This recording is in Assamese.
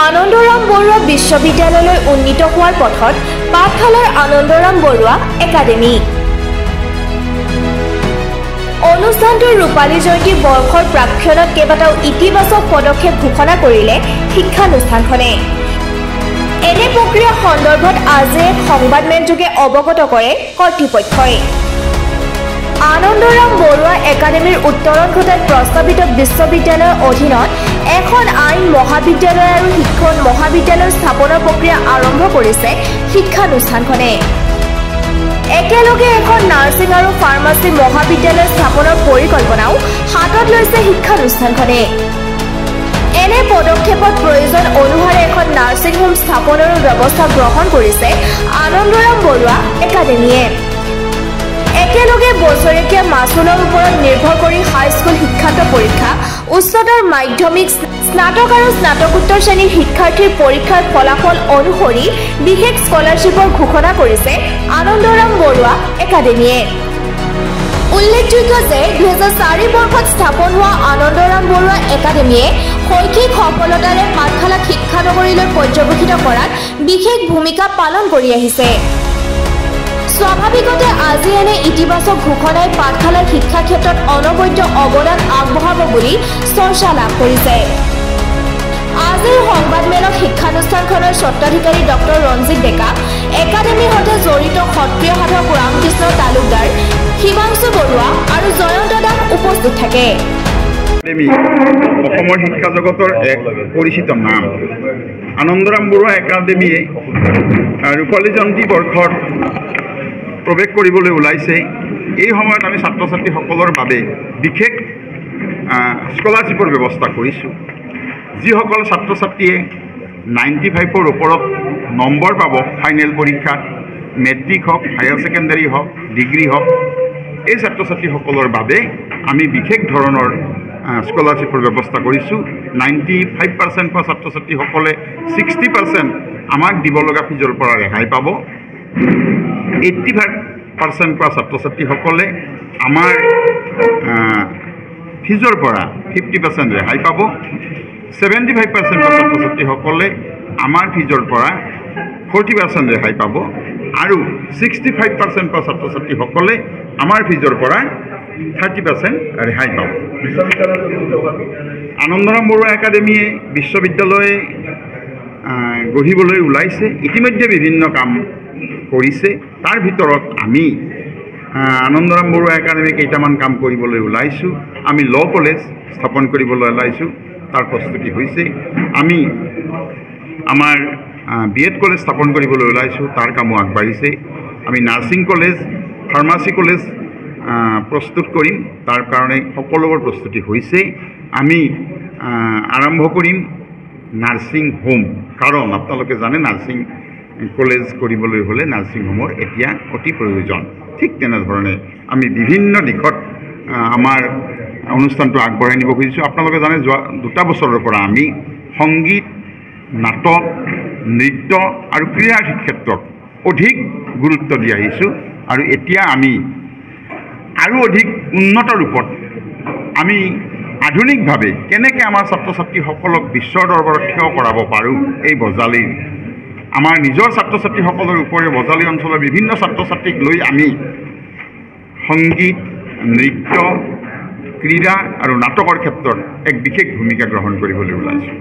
আনন্দৰাম বৰুৱা বিশ্ববিদ্যালয়লৈ উন্নীত হোৱাৰ পথত পাঠশালাৰ আনন্দৰাম বৰুৱা একাডেমি। অনুষ্ঠানটোৰ ৰূপালী জয়ন্তী বৰ্ষৰ প্ৰাক্ষণত কেইবাটাও ইতিবাচক পদক্ষেপ ঘোষণা কৰিলে শিক্ষানুষ্ঠানখনে। এনে প্ৰক্ৰিয়া সন্দৰ্ভত আজি এক সংবাদমেলযোগে অৱগত কৰে কৰ্তৃপক্ষই। আনন্দৰাম বৰুৱা একাডেমীৰ উত্তৰণ ঘটাই প্ৰস্তাৱিত বিশ্ববিদ্যালয়ৰ অধীনত এখন আইন মহাবিদ্যালয় আৰু শিক্ষণ মহাবিদ্যালয় স্থাপনৰ প্ৰক্ৰিয়া আৰম্ভ কৰিছে শিক্ষানুষ্ঠানখনে। একেলগে এখন নাৰ্ছিং আৰু ফাৰ্মাচী মহাবিদ্যালয় স্থাপনৰ পৰিকল্পনাও হাতত লৈছে শিক্ষানুষ্ঠানখনে। এনে পদক্ষেপত প্ৰয়োজন অনুসাৰে এখন নাৰ্ছিং হোম স্থাপনৰো ব্যৱস্থা গ্ৰহণ কৰিছে আনন্দৰাম বৰুৱা একাডেমীয়ে। একেলগে বছৰেকীয়া মাচুলৰ ওপৰত নিৰ্ভৰ কৰি হাইস্কুল শিক্ষান্ত পৰীক্ষা, উচ্চতৰ মাধ্যমিক, স্নাতক আৰু স্নাতকোত্তৰ শ্ৰেণীৰ শিক্ষাৰ্থীৰ পৰীক্ষাৰ ফলাফল অনুসৰি বিশেষ স্কলাৰশ্বিপৰ ঘোষণা কৰিছে আনন্দৰাম বৰুৱা একাডেমীয়ে। উল্লেখযোগ্য যে 2004 বৰ্ষত স্থাপন হোৱা আনন্দৰাম বৰুৱা একাডেমীয়ে শৈক্ষিক সফলতাৰে পাঠশালাক শিক্ষানগৰীলৈ পৰ্যবেক্ষিত কৰাত বিশেষ ভূমিকা পালন কৰি আহিছে। স্বাভাৱিকতে আজি এনে ইতিবাচক ঘোষণাই পাঠশালাৰ শিক্ষা ক্ষেত্ৰত অনবদ্য অৱদান আগবঢ়াব বুলি চৰ্চা লাভ কৰিছে। আজিৰ সংবাদমেলত শিক্ষানুষ্ঠানখনৰ স্বত্বাধিকাৰী ডক্টৰ ৰঞ্জিত ডেকা, একাডেমীৰ সৈতে জড়িত সত্ৰীয় সাধক ৰামকৃষ্ণ তালুকদাৰ, শিৱাংশু বৰুৱা আৰু জয়ন্ত দাস উপস্থিত থাকে। অসমৰ শিক্ষা জগতৰ এক পৰিচিত নাম আনন্দৰাম বৰুৱা একাডেমীয়ে ৰূপালী জয়ন্তী বৰ্ষত প্ৰৱেশ কৰিবলৈ ওলাইছে। এই সময়ত আমি ছাত্ৰ ছাত্ৰীসকলৰ বাবে বিশেষ স্কলাৰশ্বিপৰ ব্যৱস্থা কৰিছোঁ। যিসকল ছাত্ৰ ছাত্ৰীয়ে 95ৰ ওপৰত নম্বৰ পাব ফাইনেল পৰীক্ষাত, মেট্ৰিক হওক, হায়াৰ ছেকেণ্ডাৰী হওক, ডিগ্ৰী হওক, এই ছাত্ৰ ছাত্ৰীসকলৰ বাবে আমি বিশেষ ধৰণৰ স্কলাৰশ্বিপৰ ব্যৱস্থা কৰিছোঁ। 95% পোৱা ছাত্ৰ ছাত্ৰীসকলে 60% আমাক দিব লগা ফিজৰ পৰা ৰেহাই পাব। 85% পোৱা ছাত্ৰ ছাত্ৰীসকলে আমাৰ ফিজৰ পৰা 50% ৰেহাই পাব। 75% পোৱা ছাত্ৰ ছাত্ৰীসকলে আমাৰ ফিজৰ পৰা 40% ৰেহাই পাব আৰু 65% পোৱা ছাত্ৰ ছাত্ৰীসকলে আমাৰ ফিজৰ পৰা 30% ৰেহাই পাব। আনন্দৰাম বৰুৱা একাডেমীয়ে বিশ্ববিদ্যালয় গঢ়িবলৈ ওলাইছে। ইতিমধ্যে বিভিন্ন কাম কৰিছে। তাৰ ভিতৰত আমি আনন্দৰাম বৰুৱা একাডেমী কেইটামান কাম কৰিবলৈ ওলাইছোঁ। আমি ল' কলেজ স্থাপন কৰিবলৈ ওলাইছোঁ, তাৰ প্ৰস্তুতি হৈছে। আমি আমাৰ BEd কলেজ স্থাপন কৰিবলৈ ওলাইছোঁ, তাৰ কামো আগবাঢ়িছে। আমি নাৰ্ছিং কলেজ, ফাৰ্মাচী কলেজ প্ৰস্তুত কৰিম, তাৰ কাৰণে সকলোবোৰ প্ৰস্তুতি হৈছে। আমি আৰম্ভ কৰিম নাৰ্ছিং হোম, কাৰণ আপোনালোকে জানে নাৰ্ছিং কলেজ কৰিবলৈ হ'লে নাৰ্ছিং হোমৰ এতিয়া অতি প্ৰয়োজন। ঠিক তেনেধৰণে আমি বিভিন্ন দিশত আমাৰ অনুষ্ঠানটো আগবঢ়াই নিব খুজিছোঁ। আপোনালোকে জানে যোৱা 2 বছৰৰ পৰা আমি সংগীত, নাটক, নৃত্য আৰু ক্ৰীড়াৰ ক্ষেত্ৰত অধিক গুৰুত্ব দি আহিছোঁ আৰু এতিয়া আমি আৰু অধিক উন্নত ৰূপত আমি আধুনিকভাৱে কেনেকৈ আমাৰ ছাত্ৰ ছাত্ৰীসকলক বিশ্বৰ দৰবাৰত থিয় কৰাব পাৰোঁ, এই বজালীৰ আমাৰ নিজৰ ছাত্ৰ ছাত্ৰীসকলৰ ওপৰে বজালী অঞ্চলৰ বিভিন্ন ছাত্ৰ ছাত্ৰীক লৈ আমি সংগীত, নৃত্য, ক্ৰীড়া আৰু নাটকৰ ক্ষেত্ৰত এক বিশেষ ভূমিকা গ্ৰহণ কৰিবলৈ ওলাইছোঁ।